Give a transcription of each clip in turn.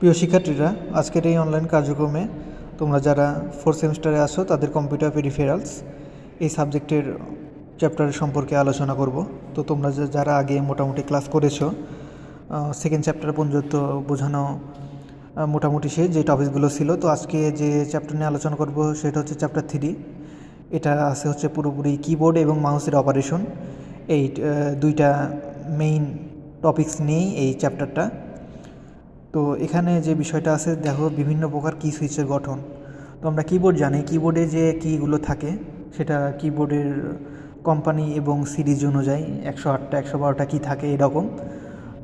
প্রিয় শিক্ষার্থীরা, আজকের এই অনলাইন কার্যক্রমে তোমরা যারা 4th সেমিস্টারে আসো তাদের কম্পিউটার পেরিফেরালস এই সাবজেক্টের চ্যাপ্টারের সম্পর্কে আলোচনা করব। তো তোমরা যারা আগে মোটামুটি ক্লাস করেছো, সেকেন্ড চ্যাপ্টার পর্যন্ত বোঝানো মোটামুটি সে যে টপিকগুলো ছিল। তো আজকে যে চ্যাপ্টার নিয়ে আলোচনা করব সেটা হচ্ছে চ্যাপ্টার 3। এটা আছে হচ্ছে পুরোপুরি কিবোর্ড এবং মাউসের অপারেশন। এই দুইটা মেইন টপিকস নিয়েই এই চ্যাপ্টারটা। তো এখানে যে বিষয়টা আছে, দেখো বিভিন্ন প্রকার কি সুইচের গঠন। তো আমরা কিবোর্ড জানি, কিবোর্ডে যে কিগুলো থাকে সেটা কিবোর্ডের কোম্পানি এবং সিরিজ অনুযায়ী 108টা 112টা কি থাকে এরকম।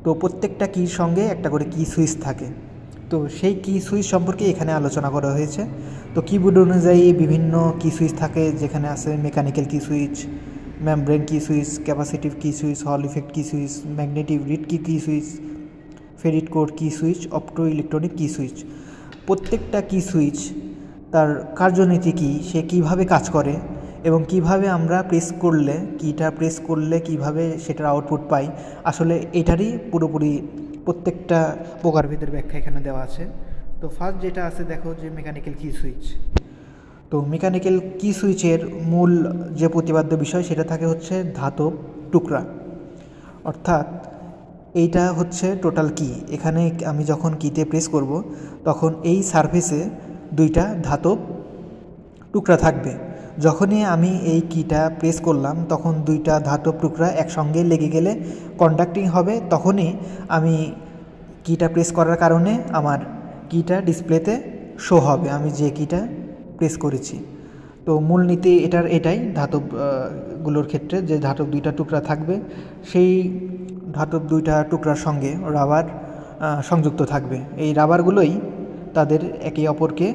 তো প্রত্যেকটা কির সঙ্গে একটা করে কি সুইচ থাকে। তো সেই কি সুইচ সম্পর্কে এখানে আলোচনা করা হয়েছে। তো কিবোর্ড অনুযায়ী বিভিন্ন কি সুইচ থাকে, যেখানে আছে মেকানিক্যাল কি সুইচ, মেমব্রেন কি সুইচ, ক্যাপাসিটিভ কি সুইচ, হল ইফেক্ট কি সুইচ, ম্যাগনেটিক রিড কি সুইচ, ফেরিট কোড কি সুইচ, অপটো ইলেকট্রনিক কি সুইচ। প্রত্যেকটা কি সুইচ তার কার্যনীতি কী, সে কিভাবে কাজ করে এবং কিভাবে আমরা কিটা প্রেস করলে কিভাবে সেটার আউটপুট পাই, আসলে এটারই পুরোপুরি প্রত্যেকটা প্রকারভেদের ব্যাখ্যা এখানে দেওয়া আছে। তো ফার্স্ট যেটা আছে দেখো, যে মেকানিক্যাল কি সুইচ। তো মেকানিক্যাল কি সুইচের মূল যে প্রতিপাদ্য বিষয় সেটা থাকে হচ্ছে ধাতব টুকরা, অর্থাৎ এইটা হচ্ছে টোটাল কি। এখানে আমি যখন কিতে প্রেস করব তখন এই সারফেসে দুইটা ধাতব টুকরা থাকবে। যখনই আমি এই কিটা প্রেস করলাম তখন দুইটা ধাতব টুকরা একসঙ্গে লেগে গেলে কন্ডাক্টিং হবে, তখনই আমি কিটা প্রেস করার কারণে আমার কিটা ডিসপ্লেতে শো হবে আমি যে কিটা প্রেস করেছি। তো মূলনীতি এটাই ধাতবগুলোর ক্ষেত্রে, যে ধাতব দুইটা টুকরা থাকবে, সেই ধাতব দুইটা টুকরার সঙ্গে রাবার সংযুক্ত থাকবে। এই রাবারগুলোই তাদের একে অপরকে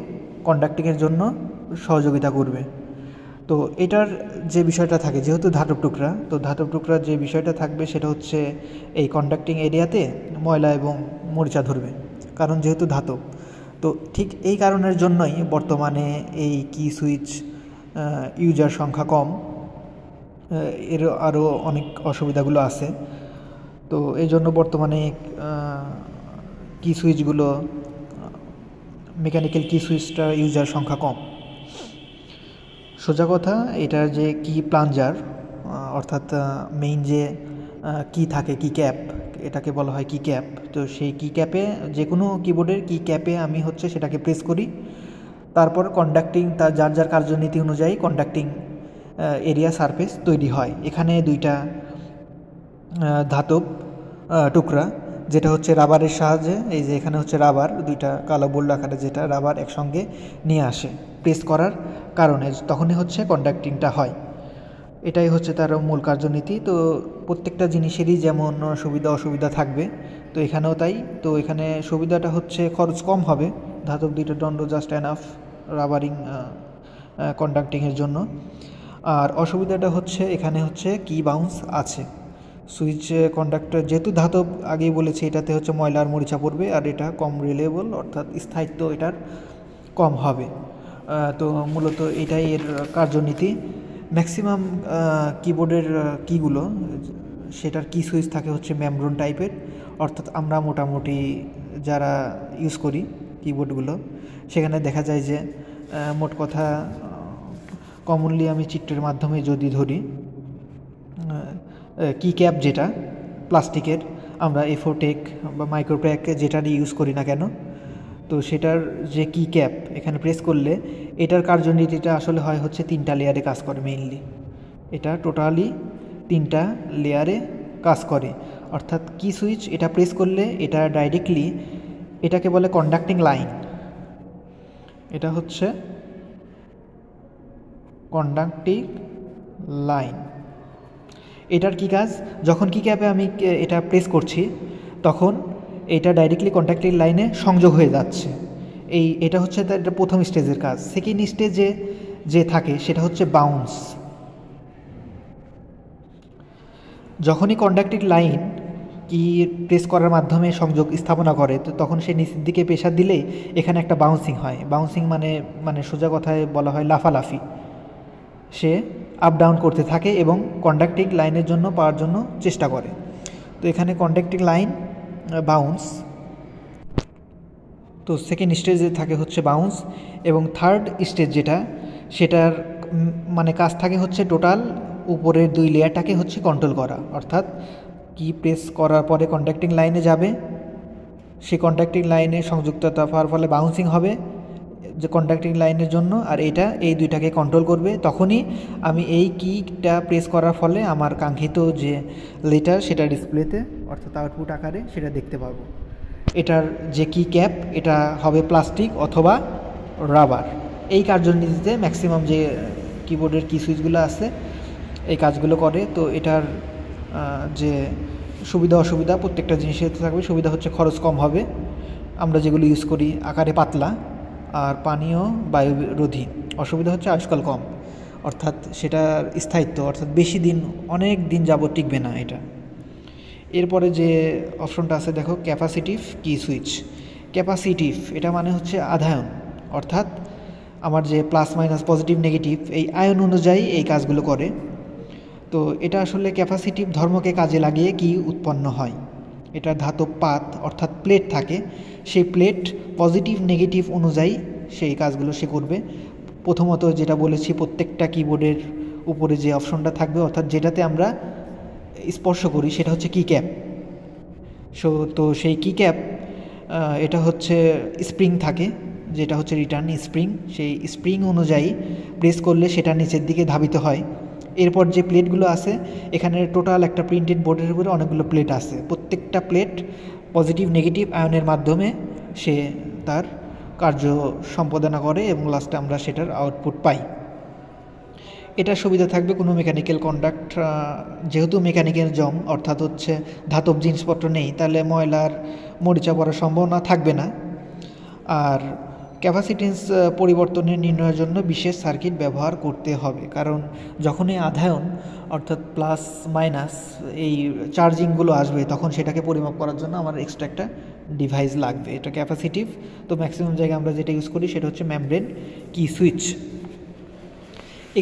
কন্ডাক্টিংয়ের জন্য সহযোগিতা করবে। তো এটার যে বিষয়টা থাকে, যেহেতু ধাতব টুকরা, তো ধাতব টুকরার যে বিষয়টা থাকবে সেটা হচ্ছে এই কন্ডাক্টিং এরিয়াতে ময়লা এবং মরিচা ধরবে, কারণ যেহেতু ধাতব। তো ঠিক এই কারণের জন্যই বর্তমানে এই কি সুইচ ইউজার সংখ্যা কম, এর আরও অনেক অসুবিধাগুলো আছে। তো এই জন্য বর্তমানে কি সুইচগুলো, মেকানিক্যাল কি সুইচটার ইউজার সংখ্যা কম। সোজা কথা, এটার যে কি প্লাঞ্জার, অর্থাৎ মেইন যে কি থাকে, কি ক্যাপ, এটাকে বলা হয় কি ক্যাপ। তো সেই কি ক্যাপে, যে কোনো কিবোর্ডের কি ক্যাপে আমি হচ্ছে সেটাকে প্রেস করি, তারপর কন্ডাক্টিং তার যার কার্যনীতি অনুযায়ী কন্ডাক্টিং এরিয়া সারফেস তৈরি হয়। এখানে দুইটা ধাতব টুকরা, যেটা হচ্ছে রাবারের সাহায্যে, এই যে এখানে হচ্ছে রাবার, দুইটা কালো বোল্ড আকারে যেটা রাবার একসঙ্গে নিয়ে আসে প্রেস করার কারণে, তখনই হচ্ছে কন্ডাক্টিংটা হয়। এটাই হচ্ছে তার মূল কার্যনীতি। তো প্রত্যেকটা জিনিসেরই যেমন সুবিধা অসুবিধা থাকবে, তো এখানেও তাই। তো এখানে সুবিধাটা হচ্ছে খরচ কম হবে, ধাতব দুইটা দণ্ড জাস্ট এনাফ রাবারিং কন্ডাক্টিংয়ের জন্য। আর অসুবিধাটা হচ্ছে এখানে হচ্ছে কি বাউন্স আছে। সুইচ কন্ডাক্টর যেহেতু ধাতব, আগেই বলেছি, এটাতে হচ্ছে ময়লা আর মরিচা পড়বে, আর এটা কম রিলেবল, অর্থাৎ স্থায়িত্ব এটার কম হবে। তো মূলত এটাই এর কার্যনীতি। ম্যাক্সিমাম কিবোর্ডের কিগুলো, সেটার কি সুইচ থাকে হচ্ছে মেমব্রেন টাইপের, অর্থাৎ আমরা মোটামুটি যারা ইউজ করি কিবোর্ডগুলো, সেখানে দেখা যায় যে মোট কথা কমনলি আমি চিত্রের মাধ্যমে যদি ধরি, কি ক্যাপ যেটা প্লাস্টিকের, আমরা এফোটেক বা মাইক্রোপ্যাক যেটারই ইউজ করি না কেন, তো সেটার যে কি ক্যাপ এখানে প্রেস করলে এটার কার্যনীতিটা আসলে হয় হচ্ছে 3টা লেয়ারে কাজ করে। মেইনলি এটা টোটালি 3টা লেয়ারে কাজ করে, অর্থাৎ কি সুইচ এটা প্রেস করলে এটা ডাইরেক্টলি, এটাকে বলে কন্ডাক্টিং লাইন। এটা হচ্ছে কন্ডাক্টিং লাইন। এটার কি কাজ, যখন কি ক্যাপে আমি এটা প্রেস করছি তখন এটা ডাইরেক্টলি কন্ডাক্টিং লাইনে সংযোগ হয়ে যাচ্ছে। এটা হচ্ছে তার প্রথম স্টেজের কাজ। সেকেন্ড স্টেজে যে থাকে সেটা হচ্ছে বাউন্স। যখনই কন্ডাক্টিং লাইন কি প্রেস করার মাধ্যমে সংযোগ স্থাপনা করে, তো তখন সে নিচের দিকে প্রেসার দিলেই এখানে একটা বাউন্সিং হয়। বাউন্সিং মানে সোজা কথায় বলা হয় লাফালাফি। সে আপ ডাউন করতে থাকে এবং কন্ডাক্টিং লাইনের জন্য পাওয়ার জন্য চেষ্টা করে। তো এখানে কন্ডাক্টিং লাইন বাউন্স, তো সেকেন্ড স্টেজে থাকে হচ্ছে বাউন্স, এবং থার্ড স্টেজ যেটা, সেটার মানে কাজ থাকে হচ্ছে টোটাল উপরের 2 লেয়ারটাকে হচ্ছে কন্ট্রোল করা। অর্থাৎ কি প্রেস করার পরে কন্ট্যাক্টিং লাইনে যাবে, সেই কন্ট্যাক্টিং লাইনে সংযুক্ততা পাওয়ার ফলে বাউন্সিং হবে যে কন্ট্যাক্টিং লাইনের জন্য, আর এই দুইটাকে কন্ট্রোল করবে। তখনই আমি এই কিটা প্রেস করার ফলে আমার কাঙ্ক্ষিত যে লেটার সেটা ডিসপ্লেতে অর্থাৎ আউটপুট আকারে সেটা দেখতে পাবো। এটার যে কি ক্যাপ, এটা হবে প্লাস্টিক অথবা রাবার। এই কার্যনীতিতে ম্যাক্সিমাম যে কিবোর্ডের কি সুইচগুলো আছে এই কাজগুলো করে। তো এটার যে সুবিধা অসুবিধা প্রত্যেকটা জিনিসের থাকবে। সুবিধা হচ্ছে খরচ কম হবে, আমরা যেগুলো ইউজ করি আকারে পাতলা আর পানীয় বায়ুরোধী। অসুবিধা হচ্ছে আজকাল কম, অর্থাৎ সেটার স্থায়িত্ব অর্থাৎ বেশি দিন, অনেক দিন যাবত টিকবে না এটা। এরপরে যে অপশনটা আছে দেখো, ক্যাপাসিটিভ কি সুইচ। ক্যাপাসিটিভ এটা মানে হচ্ছে আধায়ন, অর্থাৎ আমার যে প্লাস মাইনাস পজিটিভ নেগেটিভ এই আয়ন অনুযায়ী এই কাজগুলো করে। তো এটা আসলে ক্যাপাসিটিভ ধর্মকে কাজে লাগিয়ে কি উৎপন্ন হয়। এটা ধাতব পাত অর্থাৎ প্লেট থাকে, সেই প্লেট পজিটিভ নেগেটিভ অনুযায়ী সেই কাজগুলো সে করবে। প্রথমত যেটা বলেছি, প্রত্যেকটা কিবোর্ডের উপরে যে অপশনটা থাকবে অর্থাৎ যেটাতে আমরা স্পর্শ করি সেটা হচ্ছে কি ক্যাপ। তো সেই কি ক্যাপ এটা হচ্ছে স্প্রিং থাকে, যেটা হচ্ছে রিটার্ন স্প্রিং। সেই স্প্রিং অনুযায়ী প্রেস করলে সেটা নিচের দিকে ধাবিত হয়। এরপর যে প্লেটগুলো আছে, এখানে টোটাল একটা প্রিন্টেড বোর্ডের উপরে অনেকগুলো প্লেট আছে। প্রত্যেকটা প্লেট পজিটিভ নেগেটিভ আয়নের মাধ্যমে সে তার কার্য সম্পাদনা করে এবং লাস্টে আমরা সেটার আউটপুট পাই। এটা সুবিধা থাকবে কোনো মেকানিক্যাল কন্ডাক্ট, যেহেতু মেকানিক্যাল জং অর্থাৎ হচ্ছে ধাতব জিনিসপত্র নেই, তাহলে ময়লার মরিচা পড়ার সম্ভাবনা থাকবে না। আর ক্যাপাসিটেন্স পরিবর্তনের নির্ণয়ের জন্য বিশেষ সার্কিট ব্যবহার করতে হবে, কারণ যখনই আধায়ন অর্থাৎ প্লাস মাইনাস এই চার্জিংগুলো আসবে তখন সেটাকে পরিমাপ করার জন্য আমার এক্সট্রা একটা ডিভাইস লাগবে। এটা ক্যাপাসিটিভ। তো ম্যাক্সিমাম জায়গায় আমরা যেটা ইউজ করি সেটা হচ্ছে মেমব্রেন কি সুইচ।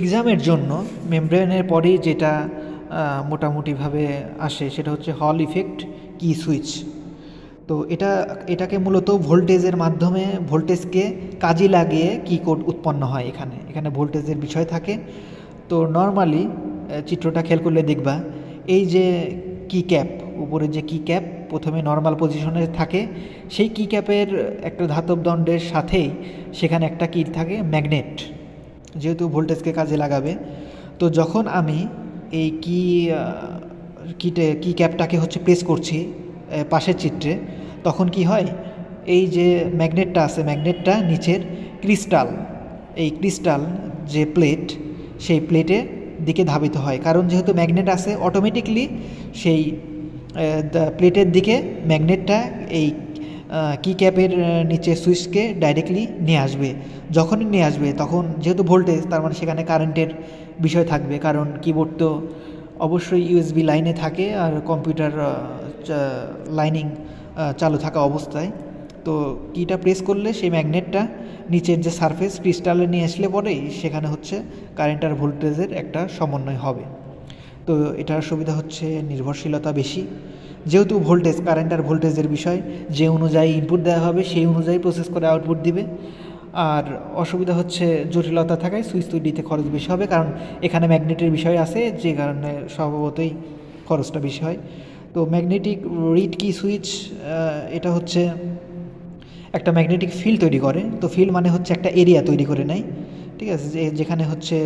এক্সামের জন্য মেমব্রেনের পরেই যেটা মোটামুটিভাবে আসে সেটা হচ্ছে হল ইফেক্ট কি সুইচ। তো এটাকে মূলত ভোল্টেজের মাধ্যমে ভোল্টেজকে কাজে লাগিয়ে কি কোড উৎপন্ন হয়। এখানে ভোল্টেজের বিষয় থাকে। তো নর্মালি চিত্রটা খেয়াল করলে দেখবা, এই যে কি ক্যাপ, উপরে যে কি ক্যাপ প্রথমে নর্মাল পজিশনে থাকে, সেই কি ক্যাপের একটা ধাতব দণ্ডের সাথেই সেখানে একটা কি থাকে, ম্যাগনেট, যেহেতু ভোল্টেজকে কাজে লাগাবে। তো যখন আমি এই কি ক্যাপটাকে হচ্ছে প্রেস করছি পাশের চিত্রে, তখন কি হয়, এই যে ম্যাগনেটটা আছে, ম্যাগনেটটা নিচের ক্রিস্টাল, এই ক্রিস্টাল যে প্লেট সেই প্লেটের দিকে ধাবিত হয়। কারণ যেহেতু ম্যাগনেট আছে, অটোমেটিকলি সেই প্লেটের দিকে ম্যাগনেটটা এই কি ক্যাপের নিচে সুইচকে ডাইরেক্টলি নিয়ে আসবে। যখনই নিয়ে আসবে তখন যেহেতু ভোল্টেজ, তার মানে সেখানে কারেন্টের বিষয় থাকবে, কারণ কিবোর্ড তো অবশ্যই ইউএসবি লাইনে থাকে আর কম্পিউটার লাইনিং চালু থাকা অবস্থায়। তো কিটা প্রেস করলে সেই ম্যাগনেটটা নিচের যে সারফেস ক্রিস্টালে নিয়ে আসলে পরেই সেখানে হচ্ছে কারেন্ট আর ভোল্টেজের একটা সমন্বয় হবে। তো এটার সুবিধা হচ্ছে নির্ভরশীলতা বেশি, যেহেতু ভোল্টেজ কারেন্ট আর ভোল্টেজের বিষয়, যে অনুযায়ী ইনপুট দেওয়া হবে সেই অনুযায়ী প্রসেস করে আউটপুট দিবে। আর অসুবিধা হচ্ছে জটিলতা থাকায় সুইচ তৈরিতে খরচ বেশি হবে, কারণ এখানে ম্যাগনেটের বিষয় আছে, যে কারণে স্বভাবতই খরচটা বেশি হয়। তো ম্যাগনেটিক রিড কি সুইচ, এটা হচ্ছে একটা ম্যাগনেটিক ফিল্ড তৈরি করে। তো ফিল্ড মানে হচ্ছে একটা এরিয়া তৈরি করে নেয়, ঠিক আছে, যেখানে হচ্ছে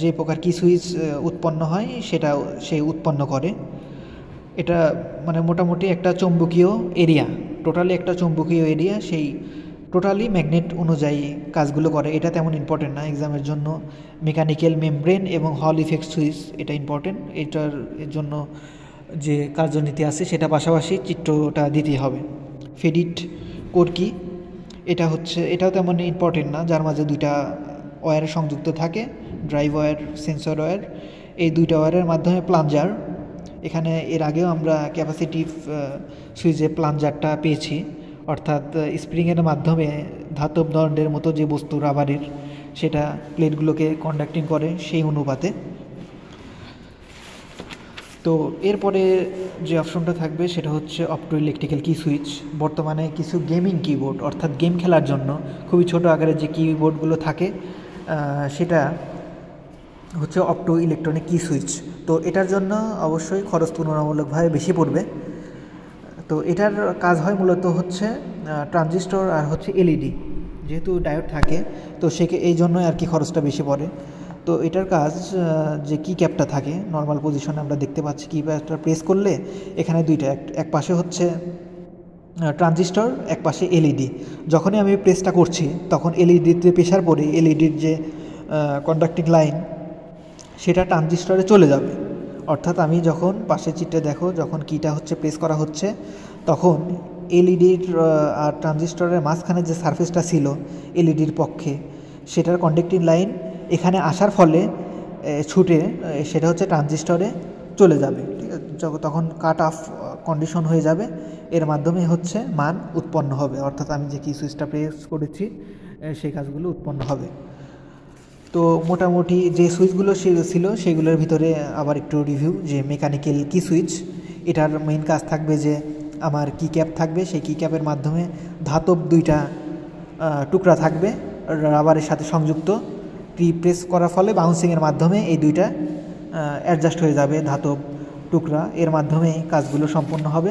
যে প্রকার কি সুইচ উৎপন্ন হয় সেটা সে উৎপন্ন করে। এটা মানে মোটামুটি একটা চৌম্বকীয় এরিয়া, টোটালি একটা চৌম্বকীয় এরিয়া, সেই টোটালি ম্যাগনেট অনুযায়ী কাজগুলো করে। এটা তেমন ইম্পর্টেন্ট না এক্সামের জন্য। মেকানিক্যাল মেমব্রেন এবং হল ইফেক্ট সুইচ এটা ইম্পর্টেন্ট। এর জন্য যে কার্যনীতি আছে সেটা পাশাপাশি চিত্রটা দিতেই হবে। ফেডিট কোর কি, এটাও তেমন ইম্পর্টেন্ট না, যার মাঝে দুইটা ওয়্যারে সংযুক্ত থাকে, ড্রাইভ ওয়্যার, সেন্সর ওয়্যার। এই দুইটা ওয়্যারের মাধ্যমে প্লাঞ্জার, এখানে এর আগেও আমরা ক্যাপাসিটিভ সুইচে প্লাঞ্জারটা পেয়েছি, অর্থাৎ স্প্রিংয়ের মাধ্যমে ধাতব দণ্ডের মতো যে বস্তু রাবারের, সেটা প্লেটগুলোকে কন্ডাক্টিং করে সেই অনুপাতে। তো তো এরপরে যে অপশনটা থাকবে সেটা হচ্ছে অপটো ইলেকট্রিক্যাল কি সুইচ। বর্তমানে কিছু গেমিং কিবোর্ড অর্থাৎ গেম খেলার জন্য খুবই ছোট আকারের যে কিবোর্ডগুলো থাকে সেটা হচ্ছে অপটো ইলেকট্রনিক কি সুইচ। তো এটার জন্য অবশ্যই খরচ তুলনামূলকভাবে বেশি পড়বে। তো এটার কাজ হয় মূলত হচ্ছে ট্রানজিস্টর আর হচ্ছে এলইডি, যেহেতু ডায়োড থাকে তো এই জন্যই আর কি খরচটা বেশি পড়ে। তো এটার কাজ যে কি ক্যাপটা থাকে নর্মাল পজিশনে আমরা দেখতে পাচ্ছি, কি ক্যাপটা প্রেস করলে এখানে দুইটা, এক পাশে হচ্ছে ট্রানজিস্টর, এক পাশে এলইডি। যখনই আমি প্রেসটা করছি তখন এলইডিতে প্রেসার পড়ে এলইডির যে কন্ডাক্টিং লাইন সেটা ট্রানজিস্টরে চলে যাবে। অর্থাৎ আমি যখন পাশে চিত্রে দেখো যখন কিটা হচ্ছে প্রেস করা হচ্ছে তখন এলইডির আর ট্রানজিস্টরের মাঝখানে যে সারফেসটা ছিল এলইডির পক্ষে সেটার কন্ডাক্টিং লাইন এখানে আসার ফলে ছুটে সেটা হচ্ছে ট্রানজিস্টরে চলে যাবে। ঠিক আছে, তখন কাট অফ কন্ডিশন হয়ে যাবে, এর মাধ্যমে হচ্ছে মান উৎপন্ন হবে, অর্থাৎ আমি যে কি সুইচটা প্রেস করেছি সেই কাজগুলো উৎপন্ন হবে। তো মোটামুটি যে সুইচগুলো ছিল সেগুলোর ভিতরে আবার একটু রিভিউ, যে মেকানিক্যাল কি সুইচ, এটার মেইন কাজ থাকবে যে আমার কি ক্যাপ থাকবে, সেই কি ক্যাপের মাধ্যমে ধাতব দুইটা টুকরা থাকবে রাবারের সাথে সংযুক্ত, প্রেস করার ফলে বাউন্সিংয়ের মাধ্যমে এই দুইটা অ্যাডজাস্ট হয়ে যাবে ধাতব টুকরা, এর মাধ্যমে কাজগুলো সম্পন্ন হবে।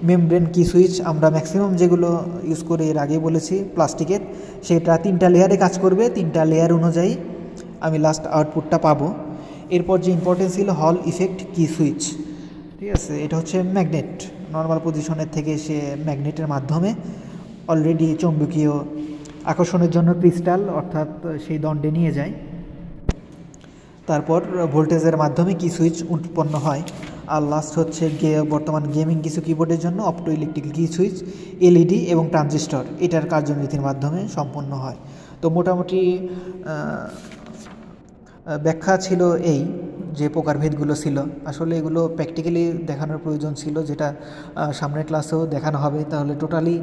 মেমব্রেন কি সুইচ আমরা ম্যাক্সিমাম যেগুলো ইউজ করে এর আগেই বলেছি প্লাস্টিকের, সেটা 3টা লেয়ারে কাজ করবে, 3টা লেয়ার অনুযায়ী আমি লাস্ট আউটপুটটা পাবো। এরপর যে ইম্পর্টেন্স ছিল হল ইফেক্ট কি সুইচ, ঠিক আছে, এটা হচ্ছে ম্যাগনেট, নর্মাল পজিশনের থেকে সে ম্যাগনেটের মাধ্যমে অলরেডি চৌম্বকীয় আকর্ষণের জন্য ক্রিস্টাল অর্থাৎ সেই দণ্ডে নিয়ে যায়, তারপর ভোল্টেজের মাধ্যমে কি সুইচ উৎপন্ন হয়। আর লাস্ট হচ্ছে বর্তমান গেমিং কিছু কিবোর্ডের জন্য অপটো ইলেকট্রিক্যাল কি সুইচ, এলইডি এবং ট্রানজিস্টর এটার কার্যনীতির মাধ্যমে সম্পন্ন হয়। তো মোটামুটি ব্যাখ্যা ছিল এই যে প্রকারভেদগুলো ছিল, আসলে এগুলো প্র্যাকটিক্যালি দেখানোর প্রয়োজন ছিল, যেটা সামনের ক্লাসেও দেখানো হবে, তাহলে টোটালি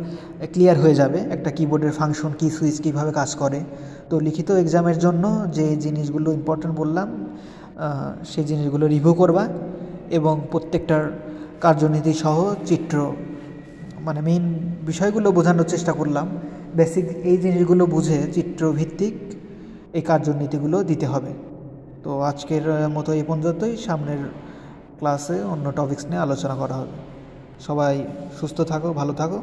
ক্লিয়ার হয়ে যাবে একটা কিবোর্ডের ফাংশন, কি সুইচ কীভাবে কাজ করে। তো লিখিত এক্সামের জন্য যে জিনিসগুলো ইম্পর্টেন্ট বললাম সেই জিনিসগুলো রিভিউ করবা এবং প্রত্যেকটার কার্যনীতি সহ চিত্র, মানে মেইন বিষয়গুলো বোঝানোর চেষ্টা করলাম। বেসিক এই জিনিসগুলো বুঝে চিত্রভিত্তিক এই কার্যনীতিগুলো দিতে হবে। তো আজকের মতো এই পর্যন্তই, সামনের ক্লাসে অন্য টপিকস নিয়ে আলোচনা করা হবে। সবাই সুস্থ থাকো, ভালো থাকো।